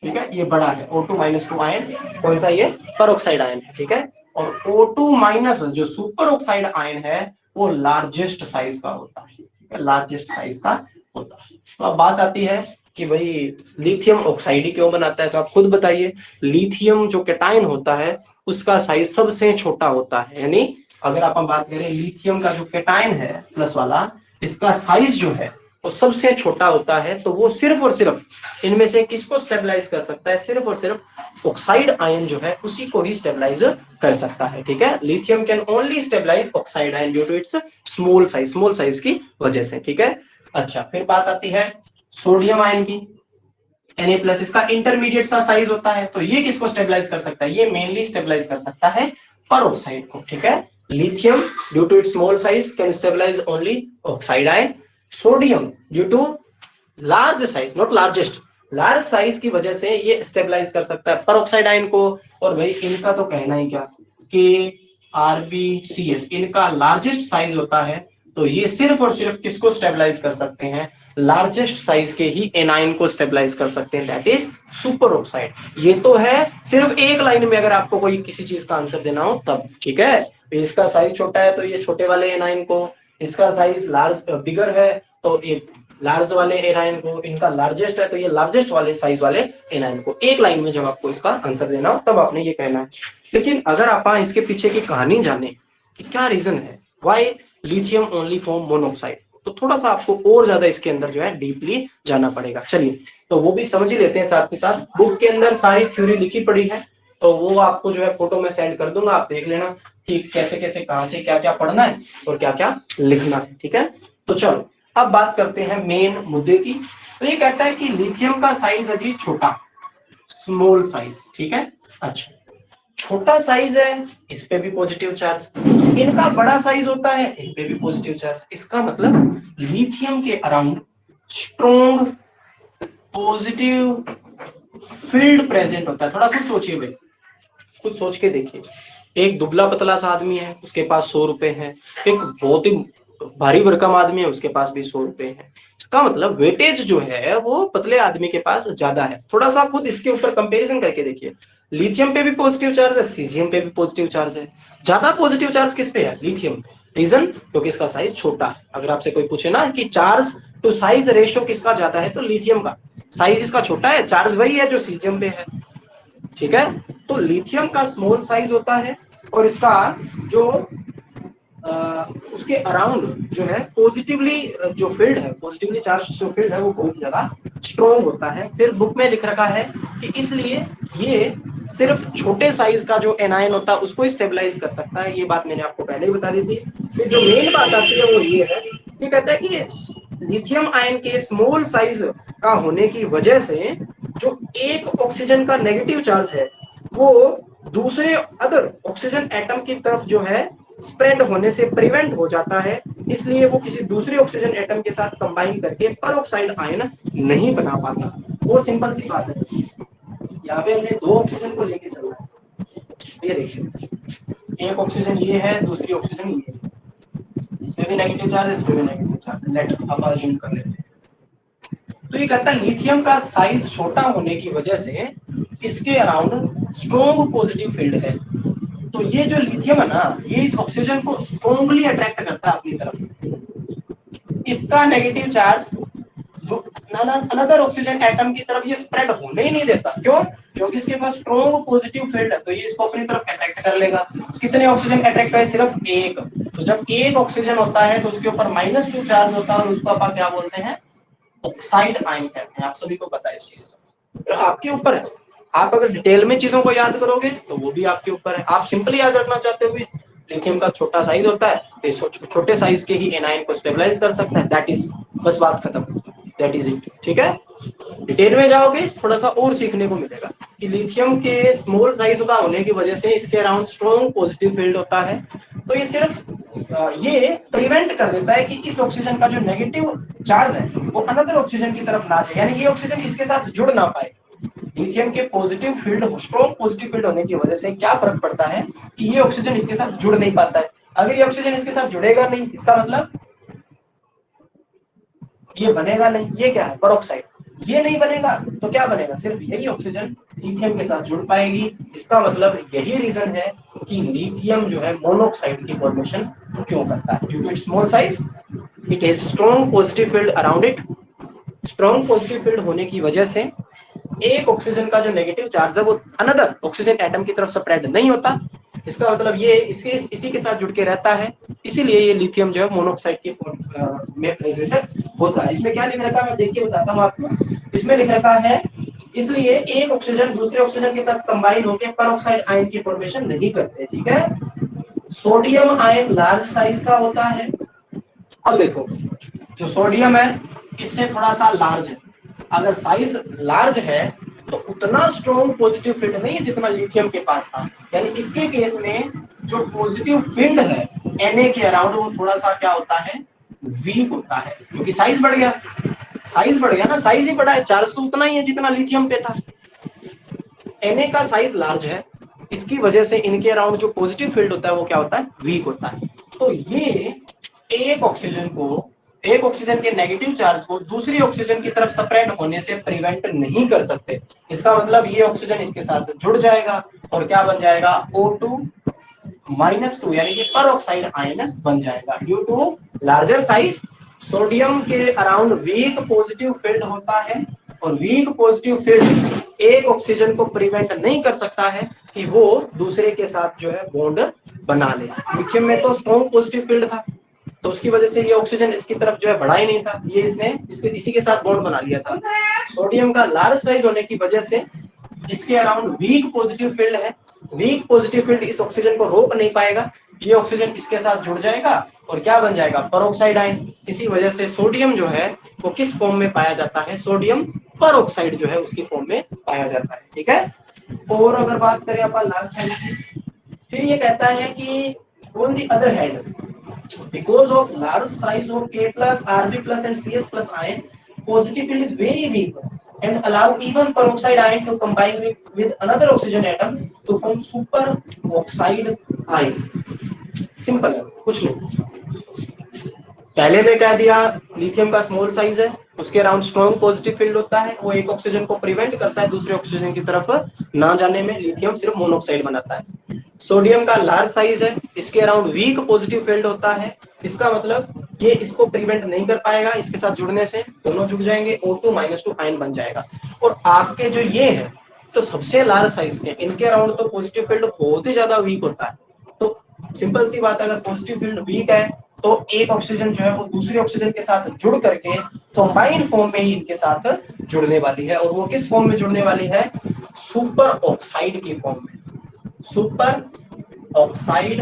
ठीक है, ये बड़ा है। O2-2 आयन कौन सा, ये परऑक्साइड आयन है, ठीक है। और O2- जो सुपर ऑक्साइड आयन है वो लार्जेस्ट साइज का होता है, ठीक है, लार्जेस्ट साइज का होता है। तो अब बात आती है कि भाई लिथियम ऑक्साइड ही क्यों बनाता है, तो आप खुद बताइए। लिथियम जो कैटायन होता है उसका साइज सबसे छोटा होता है, यानी अगर आप बात करें लिथियम का जो कैटायन है प्लस वाला, इसका साइज जो है वो सबसे छोटा होता है, तो वो सिर्फ और सिर्फ इनमें से किसको स्टेबलाइज कर सकता है, सिर्फ और सिर्फ ऑक्साइड आयन जो है उसी को ही स्टेबलाइज कर सकता है। ठीक है, lithium can only stabilise oxide ion due to its small size की वजह से। ठीक है, अच्छा फिर बात आती है सोडियम आयन की, Na+ इसका इंटरमीडिएट सा साइज होता है, तो ये किसको स्टेबलाइज कर सकता है, ये मेनली स्टेबलाइज कर सकता है पेरोक्साइड को। ठीक है, lithium due to its small size can stabilise only oxide ion, sodium due to large size, not largest, large size की वजह से ये स्टेबलाइज कर सकता है पेरोक्साइड आयन को। और भाई इनका तो कहना ही क्या कि RbCs इनका लार्जेस्ट साइज होता है, तो ये सिर्फ और सिर्फ किसको स्टेबलाइज कर सकते हैं, लार्जेस्ट साइज के ही एनाइन को स्टेबलाइज कर सकते हैं, दैट इज सुपर ऑक्साइड। ये तो है सिर्फ एक लाइन में अगर आपको कोई किसी चीज का आंसर देना हो तब। ठीक है, इसका साइज छोटा है तो ये छोटे वाले एनाइन को, इसका साइज लार्ज बिगर है तो एक लार्ज वाले एनाइन को, इनका लार्जेस्ट है तो ये लार्जेस्ट वाले साइज वाले एनाइन को। एक लाइन में जब आपको इसका आंसर देना हो तब आपने ये कहना है। लेकिन अगर आप इसके पीछे की कहानी जाने कि क्या रीजन है, why lithium only form monoxide, तो थोड़ा सा आपको और ज्यादा इसके अंदर जो है डीपली जाना पड़ेगा। चलिए तो वो भी समझ ही लेते हैं साथ के साथ। बुक के अंदर सारी थ्योरी लिखी पड़ी है, तो वो आपको जो है फोटो में सेंड कर दूंगा, आप देख लेना कि कैसे कैसे कहां से क्या क्या पढ़ना है और क्या क्या लिखना है। ठीक है, तो चलो अब बात करते हैं मेन मुद्दे की। तो ये कहता है कि लिथियम का साइज है जी छोटा, स्मॉल साइज। ठीक है, अच्छा छोटा साइज है इस पे भी पॉजिटिव चार्ज, इनका बड़ा साइज होता है इन पे भी पॉजिटिव चार्ज। इसका मतलब लिथियम के around strong positive field present होता है। थोड़ा खुद सोचिए भाई, खुद सोच के देखिए। एक दुबला पतला सा आदमी है उसके पास 100 रुपए है, एक बहुत ही भारी भरकम आदमी है उसके पास भी 100 रुपए है। इसका मतलब वेटेज जो है वो पतले आदमी के पास ज्यादा है। थोड़ा सा खुद इसके ऊपर कंपैरिजन करके देखिए, लिथियम पे भी पॉजिटिव चार्ज है, सीजियम पे भी पॉजिटिव चार्ज है। ज्यादा पॉजिटिव चार्ज किस पे है, लिथियम पे। रीजन, क्योंकि इसका साइज छोटा है। अगर आपसे कोई पूछे ना कि चार्ज टू साइज रेशियो किसका ज्यादा है, तो लिथियम का। साइज इसका छोटा है, चार्ज वही है जो सीजियम पे है। ठीक है, तो लिथियम का स्मॉल साइज होता है और इसका जो उसके अराउंड जो है पॉजिटिवली जो फील्ड है, पॉजिटिवली चार्ज जो फील्ड है वो बहुत ज्यादा स्ट्रॉन्ग होता है। फिर बुक में लिख रखा है कि इसलिए ये सिर्फ छोटे साइज का जो एनायन होता है उसको स्टेबलाइज कर सकता है। ये बात मैंने आपको पहले ही बता दी थी। फिर जो मेन बात आती है वो ये है कि कहता है कि लिथियम आयन के स्मॉल साइज का होने की वजह से जो एक ऑक्सीजन का नेगेटिव चार्ज है वो दूसरे अदर ऑक्सीजन एटम की तरफ जो है स्प्रेड होने से प्रिवेंट हो जाता है। इसलिए वो किसी दूसरे ऑक्सीजन एटम के साथ कंबाइन करके पेरोक्साइड आयन नहीं बना पाता। बहुत सिंपल सी बात है, यहाँ पे हमने 2 ऑक्सीजन को लेके चलना है। ये देखिए, एक ऑक्सीजन ये है, दूसरी ऑक्सीजन ये है, इसमें भी नेगेटिव चार्ज, इसमें भी नेगेटिव चार्ज। लेट अब अज्यूम कर लेते हैं। तो ये कहता है लिथियम का साइज छोटा होने की वजह से इसके अराउंड स्ट्रॉन्ग पॉजिटिव फील्ड है। तो ये जो लिथियम है ना, ये इस ऑक्सीजन को स्ट्रॉन्गली अट्रैक्ट करता है अपनी तरफ। इसका negative charge another oxygen atom की तरफ ये स्प्रेड होने ही नहीं देता। क्यों? क्योंकि इसके पास स्ट्रॉन्ग पॉजिटिव फील्ड है, तो ये इसको अपनी तरफ अट्रैक्ट कर लेगा। कितने ऑक्सीजन अट्रैक्ट है? सिर्फ एक। तो जब एक ऑक्सीजन होता है तो उसके ऊपर -2 चार्ज होता है और उसको आप क्या बोलते हैं? ऑक्साइड आयन कहते हैं। आप सभी को पता है इस चीज का। तो आपके ऊपर है, आप अगर डिटेल में चीजों को याद करोगे तो वो भी आपके ऊपर है। आप सिंपली याद रखना चाहते हो लिथियम का छोटा साइज होता है, तो छोटे साइज के ही एनायन को स्टेबलाइज कर सकता है। दैट इज, बस बात खत्म। That is it. ठीक है, डिटेल में जाओगे थोड़ा सा और सीखने को मिलेगा कि लिथियम के स्मॉल साइज का होने की वजह से इसके अराउंड स्ट्रॉन्ग पॉजिटिव फील्ड होता है। तो ये सिर्फ ये प्रिवेंट कर देता है कि इस ऑक्सीजन का जो नेगेटिव चार्ज है वो अनदर ऑक्सीजन की तरफ ना जाए, यानी ये ऑक्सीजन इसके साथ जुड़ ना पाए। लिथियम के positive field, strong positive field होने की वजह से क्या फर्क पड़ता है कि ये ऑक्सीजन इसके साथ जुड़ नहीं पाता है। अगर ये ऑक्सीजन इसके साथ जुड़ेगा नहीं, इसका मतलब ये बनेगा नहीं। ये क्या है? पेरोक्साइड। ये नहीं बनेगा तो क्या बनेगा? सिर्फ यही ऑक्सीजन लिथियम के साथ जुड़ पाएगी। इसका मतलब यही रीजन है कि लिथियम जो है मोनोऑक्साइड की फॉर्मेशन क्यों करता है। Due to its small size, it has strong positive field around it. Strong positive field होने की वजह से एक ऑक्सीजन का जो नेगेटिव चार्ज है वो अनदर ऑक्सीजन एटम की तरफ स्प्रेड नहीं होता। इसका मतलब ये इसी के साथ जुड़ के रहता है, इसीलिए ये लिथियम जो है मोनोऑक्साइड के में प्रेजेंट होता है। इसमें क्या लिख रखा है मैं देख के बताता हूँ आपको। इसमें लिख रखा है इसलिए एक ऑक्सीजन दूसरे ऑक्सीजन के साथ कंबाइन होकर परऑक्साइड आयन की फॉर्मेशन नहीं करते। ठीक है, सोडियम आयन लार्ज साइज का होता है। अब देखो जो सोडियम है इससे थोड़ा सा लार्ज है, अगर साइज लार्ज है तो उतना स्ट्रॉन्ग पॉजिटिव फील्ड नहीं है जितना लिथियम के पास था। यानी इसके केस में जो पॉजिटिव फील्ड है Na के अराउंड वो थोड़ा सा क्या होता है, वीक होता है, क्योंकि साइज बढ़ गया। साइज बढ़ गया ना, साइज ही बढ़ा है, चार्ज तो उतना ही है जितना लिथियम पे था। Na का साइज लार्ज है, इसकी वजह से इनके अराउंड जो पॉजिटिव फील्ड होता है वो क्या होता है, वीक होता है। तो ये एक ऑक्सीजन के नेगेटिव चार्ज को दूसरी ऑक्सीजन की तरफ स्प्रेड होने से प्रिवेंट नहीं कर सकते। इसका मतलब ये ऑक्सीजन इसके साथ जुड़ जाएगा और क्या बन जाएगा, O2 -2 यानी कि परऑक्साइड आयन बन जाएगा। Due to larger size sodium के अराउंड वीक पॉजिटिव फील्ड होता है और वीक पॉजिटिव फील्ड एक ऑक्सीजन को प्रिवेंट नहीं कर सकता है कि वो दूसरे के साथ जो है बॉन्ड बना ले। लिथियम में तो स्ट्रॉन्ग पॉजिटिव फील्ड था, तो उसकी वजह से ये ऑक्सीजन इसकी तरफ जो है बढ़ा ही नहीं था, ये इसने इसी के साथ बॉन्ड बना लिया था। सोडियम का लार्ज साइज होने की वजह से इसके अराउंड वीक पॉजिटिव फील्ड है, वीक पॉजिटिव फील्ड इस ऑक्सीजन को रोक नहीं पाएगा, ये ऑक्सीजन इसके साथ जुड़ जाएगा और क्या बन जाएगा, परऑक्साइड आयन। इसी वजह से सोडियम जो है वो किस फॉर्म में पाया जाता है, सोडियम परऑक्साइड जो है उसकी फॉर्म में पाया जाता है। ठीक है, और अगर बात करें अपन लार्ज साइज की, फिर ये कहता है कि on the other hand because of large size of K plus, Rb plus and Cs plus ion, positive field is very weak and allow even peroxide ion to combine with another oxygen atom to form super oxide ion. Simple है, कुछ नहीं। पहले में कह दिया lithium का small size है, उसके अराउंड स्ट्रॉन्ग पॉजिटिव फील्ड होता है, वो एक ऑक्सीजन को प्रिवेंट करता है दूसरे ऑक्सीजन की तरफ ना जाने में, लिथियम सिर्फ मोनोऑक्साइड बनाता है। सोडियम का लार्ज साइज है, इसके अराउंड वीक पॉजिटिव फील्ड होता है, इसका मतलब ये इसको प्रिवेंट नहीं कर पाएगा, इसके साथ जुड़ने से दोनों जुड़ जाएंगे, O2 -2 आयन बन जाएगा। और आपके जो ये है तो सबसे लार्ज साइज के, इनके अराउंड तो पॉजिटिव फील्ड बहुत ही ज्यादा वीक होता है। तो सिंपल सी बात है, अगर पॉजिटिव फील्ड वीक है तो एक ऑक्सीजन जो है वो दूसरे ऑक्सीजन के साथ जुड़ करके कंबाइंड फॉर्म में ही इनके साथ जुड़ने वाली है, और वो किस फॉर्म में जुड़ने वाली है, सुपर ऑक्साइड की फॉर्म में, सुपर ऑक्साइड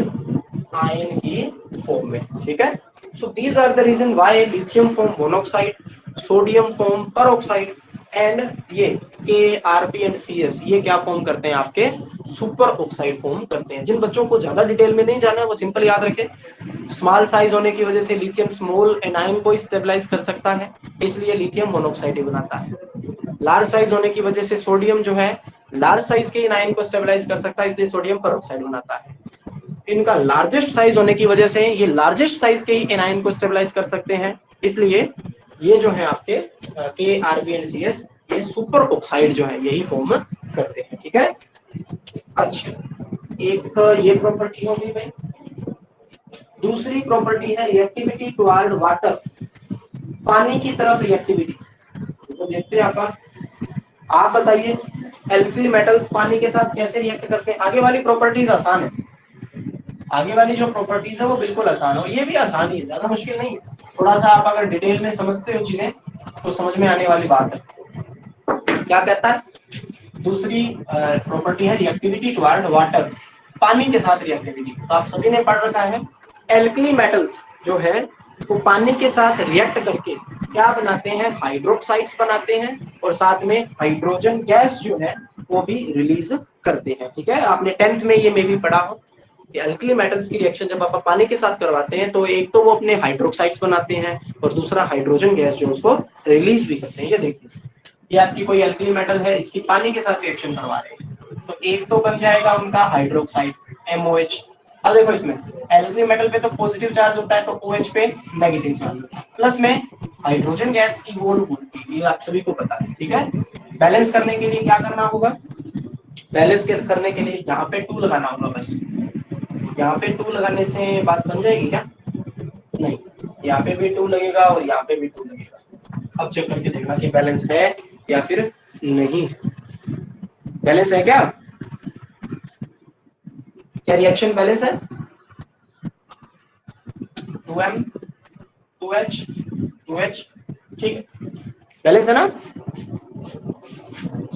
आयन की फॉर्म में। ठीक है, so these are the reason why lithium form monoxide, sodium form peroxide and ये Rb एंड Cs ये क्या फॉर्म करते हैं, आपके सुपर ऑक्साइड फॉर्म करते हैं। जिन बच्चों को ज्यादा डिटेल में नहीं जाना है वो सिंपल याद रखें, स्मॉल साइज होने की वजह से लिथियम स्मॉल एनायन को स्टेबलाइज कर सकता है, इसलिए लिथियम मोनोऑक्साइड ही बनाता है। लार्ज साइज होने की वजह से सोडियम जो है लार्ज साइज के एनायन को स्टेबलाइज कर सकता है, इसलिए सोडियम परऑक्साइड बनाता है। इनका लार्जेस्ट साइज होने की वजह से ये लार्जेस्ट साइज के ही एनायन को स्टेबलाइज कर सकते हैं, इसलिए ये जो है आपके Rb एंड Cs ये सुपर ऑक्साइड जो है यही फॉर्म करते हैं। ठीक है, अच्छा एक ये प्रॉपर्टी होगी भाई। दूसरी प्रॉपर्टी है रिएक्टिविटी टुवर्ड वाटर, पानी की तरफ रिएक्टिविटी। तो देखते हैं आप बताइए एल्कली मेटल्स पानी के साथ कैसे रिएक्ट करते हैं। आगे वाली प्रॉपर्टीज आसान है, आगे वाली जो प्रॉपर्टीज है वो बिल्कुल आसान है, और ये भी आसान ही है, ज्यादा मुश्किल नहीं है। थोड़ा सा आप अगर डिटेल में समझते हो चीजें तो समझ में आने वाली बात है। क्या कहता है, दूसरी प्रॉपर्टी है रिएक्टिविटी टुवर्ड वाटर, पानी के साथ रिएक्टिविटी। तो आप सभी ने पढ़ रखा है एल्कली मेटल्स जो है वो पानी के साथ रिएक्ट करके क्या बनाते हैं, हाइड्रोक्साइड्स बनाते हैं, और साथ में हाइड्रोजन गैस जो है वो भी रिलीज करते हैं। ठीक है, आपने 10th में ये में भी पढ़ा हो कि एल्कली मेटल्स की रिएक्शन जब आप पानी के साथ करवाते हैं तो एक तो वो अपने हाइड्रोक्साइड्स बनाते हैं और दूसरा हाइड्रोजन गैस जो उसको रिलीज भी करते हैं। ये देखिए, ये आपकी कोई एल्कली मेटल है, इसकी पानी के साथ रिएक्शन करवा रहे हैं तो एक तो बन जाएगा उनका हाइड्रोक्साइड MOH। अब देखो इसमें एल्कली मेटल पे तो पॉजिटिव चार्ज होता है तो OH पे नेगेटिव चार्ज होता है, प्लस में हाइड्रोजन गैस की वोल होती है, ये आप सभी को पता है। ठीक है, बैलेंस करने के लिए क्या करना होगा, बैलेंस करने के लिए यहाँ पे 2 लगाना होगा, बस यहाँ पे 2 लगाने से बात बन जाएगी क्या, नहीं, यहाँ पे भी 2 लगेगा और यहाँ पे भी 2 लगेगा। अब चेक करके देखना कि बैलेंस है या फिर नहीं। बैलेंस है क्या क्या रिएक्शन बैलेंस है? 2m 2h 2h, ठीक है, बैलेंस है ना?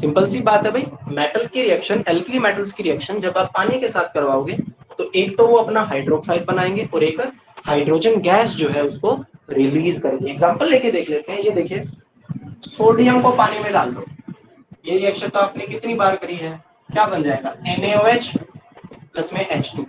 सिंपल सी बात है भाई, मेटल की रिएक्शन, एल्कली मेटल्स की रिएक्शन जब आप पानी के साथ करवाओगे तो एक तो वो अपना हाइड्रोक्साइड बनाएंगे और एक हाइड्रोजन गैस जो है उसको रिलीज करेंगे। एग्जांपल लेके देख लेते हैं। ये देखिए, सोडियम को पानी में डाल दो, ये रिएक्शन तो आपने कितनी बार करी है, क्या बन जाएगा? NaOH प्लस में H2।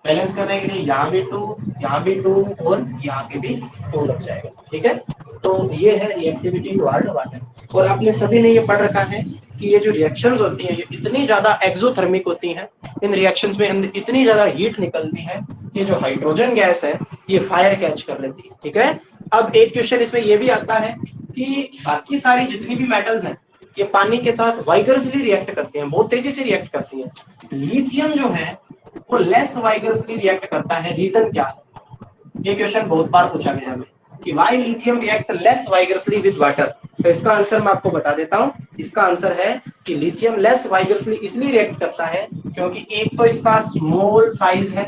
बैलेंस करने के लिए यहाँ भी 2, यहाँ भी 2 और यहाँ पे भी 2 लग जाएगा, ठीक है। तो ये है रिएक्टिविटी टुवर्ड वाटर। और आपने सभी ने ये पढ़ रखा है कि ये जो रिएक्शंस होती हैं ये इतनी ज्यादा एक्सोथर्मिक होती हैं, इन रिएक्शंस में अंदर इतनी ज्यादा हीट निकलती है कि जो हाइड्रोजन गैस है ये फायर कैच कर लेती है, ठीक है। अब एक क्वेश्चन इसमें ये भी आता है कि बाकी सारी जितनी भी मेटल्स हैं ये पानी के साथ वाइगरसली रिएक्ट करती हैं, बहुत तेजी से रिएक्ट करती हैं। लिथियम जो है वो लेस वाइगरसली रिएक्ट करता है, रीजन क्या है? ये क्वेश्चन बहुत बार पूछा गया है कि why lithium react less vigorously with water. तो इसका आंसर मैं आपको बता देता हूं। इसका आंसर है कि लिथियम लेस वाइगरसली इसलिए रिएक्ट करता है क्योंकि एक तो इसका स्मॉल साइज है,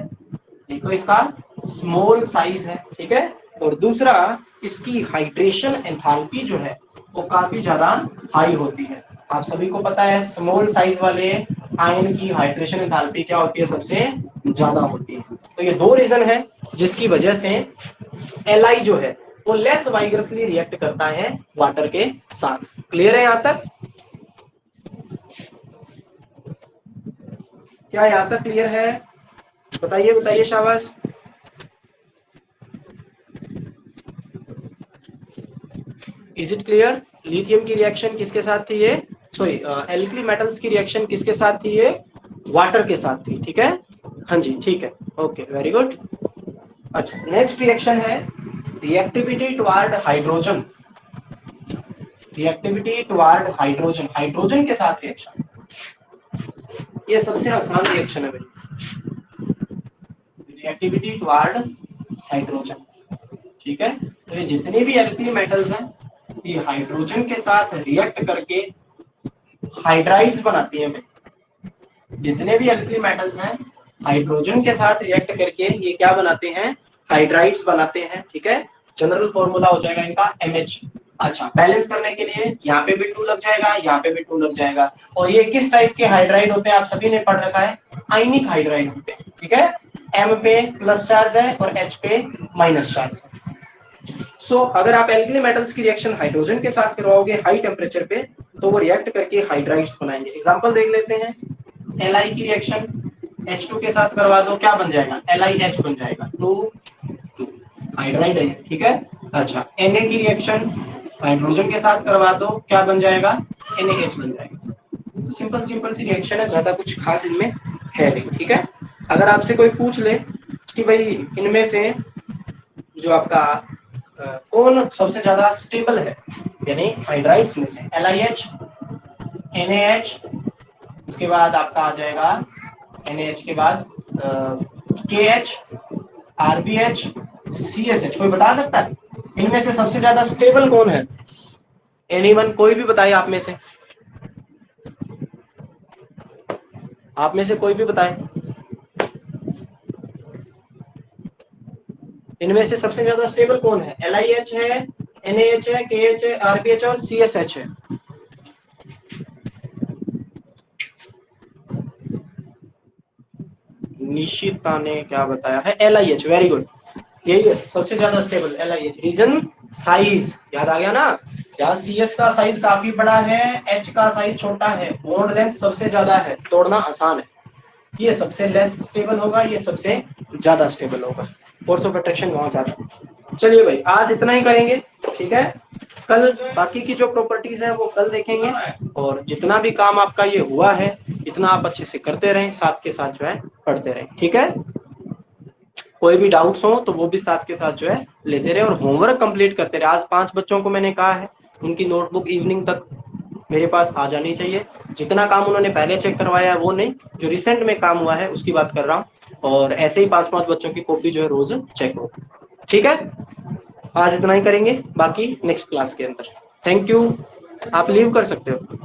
एक तो इसका स्मॉल साइज है, ठीक है, और दूसरा इसकी हाइड्रेशन एंथैल्पी जो है वो काफी ज्यादा हाई होती है। आप सभी को पता है स्मॉल साइज वाले आयन की हाइड्रेशन एंथैल्पी क्या होती है? सबसे ज्यादा होती है। तो ये दो रीजन है जिसकी वजह से Li जो है वो लेस वाइगरसली रिएक्ट करता है वाटर के साथ। क्लियर है यहां तक? क्या यहां तक क्लियर है? बताइए बताइए, शाबाश। Is it clear? लिथियम की रिएक्शन किसके साथ थी? ये सॉरी, एल्कली मेटल्स की रिएक्शन किसके साथ थी? ये वाटर के साथ थी, ठीक है। हाँ जी, ठीक है, ओके, वेरी गुड। अच्छा, नेक्स्ट रिएक्शन है reactivity toward hydrogen. Reactivity toward hydrogen, hydrogen के साथ रिएक्शन, ये सबसे आसान रिएक्शन है भाई, रिएक्टिविटी टुवर्ड हाइड्रोजन, ठीक है। तो ये जितने भी एल्कली मेटल्स हैं ये हाइड्रोजन के साथ रिएक्ट करके हाइड्राइड्स बनाती हैं। जितने भी एल्कली मेटल्स हैं हाइड्रोजन के साथ रिएक्ट करके ये क्या बनाते हैं? हाइड्राइड्स बनाते हैं, ठीक है। जनरल फॉर्मूला हो जाएगा इनका MH। अच्छा, बैलेंस करने के लिए यहाँ पे भी 2 लग जाएगा, यहाँ पे भी 2 लग जाएगा। और ये किस टाइप के हाइड्राइड होते हैं? आप सभी ने पढ़ रखा है, आयनिक हाइड्राइड होते हैं, ठीक है। M पे प्लस चार्ज है और H पे माइनस चार्ज है। सो अगर आप एल्कली मेटल्स की रिएक्शन हाइड्रोजन के साथ करवाओगे हाई टेम्परेचर पे तो वो रिएक्ट करके हाइड्राइड्स बनाएंगे। एग्जांपल देख लेते हैं। Li की रिएक्शन H2 के साथ करवा दो, क्या बन जाएगा? LiH बन जाएगा, 2 हाइड्राइड है, ठीक है। अच्छा, Na की रिएक्शन हाइड्रोजन के साथ करवा दो, क्या बन जाएगा? NaH बन जाएगा। तो सिंपल सिंपल सी रिएक्शन है, ज्यादा कुछ खास इनमें है नहीं, ठीक है। अगर आपसे कोई पूछ ले कि भाई इनमें से जो आपका कौन सबसे ज्यादा स्टेबल है, यानी हाइड्राइड्स में से LiH, NaH, उसके बाद आपका आ जाएगा NaH के बाद KH, RBH, CSH। कोई बता सकता है इनमें से सबसे ज्यादा स्टेबल कौन है? एनीवन, कोई भी बताए आप में से, आप में से कोई भी बताए इनमें से सबसे ज्यादा स्टेबल कौन है? LiH है, NaH है, KH है, RBH और CSH है। निशिता ने क्या बताया है? LiH, वेरी गुड, यही है सबसे ज्यादा स्टेबल LiH। रीजन साइज, याद आ गया ना? यार CS का साइज काफी बड़ा है, H का साइज छोटा है, बॉन्ड लेंथ सबसे ज्यादा है, तोड़ना आसान है। ये सबसे लेस स्टेबल होगा, ये सबसे ज्यादा स्टेबल होगा, फोर्स ऑफ अट्रैक्शन वहां ज्यादा। चलिए भाई, आज इतना ही करेंगे, ठीक है। कल बाकी की जो प्रॉपर्टीज है वो कल देखेंगे, और जितना भी काम आपका ये हुआ है इतना आप अच्छे से करते रहें, साथ के साथ जो है पढ़ते रहें, ठीक है। कोई भी डाउट्स हो तो वो भी साथ के साथ जो है लेते रहे और होमवर्क कंप्लीट करते रहे। आज 5 बच्चों को मैंने कहा है उनकी नोटबुक इवनिंग तक मेरे पास आ जानी चाहिए। जितना काम उन्होंने पहले चेक करवाया है वो नहीं, जो रिसेंट में काम हुआ है उसकी बात कर रहा हूँ। और ऐसे ही 5-5 बच्चों की कॉपी जो है रोज चेक हो, ठीक है। आज इतना ही करेंगे, बाकी नेक्स्ट क्लास के अंदर। थैंक यू, आप लीव कर सकते हो।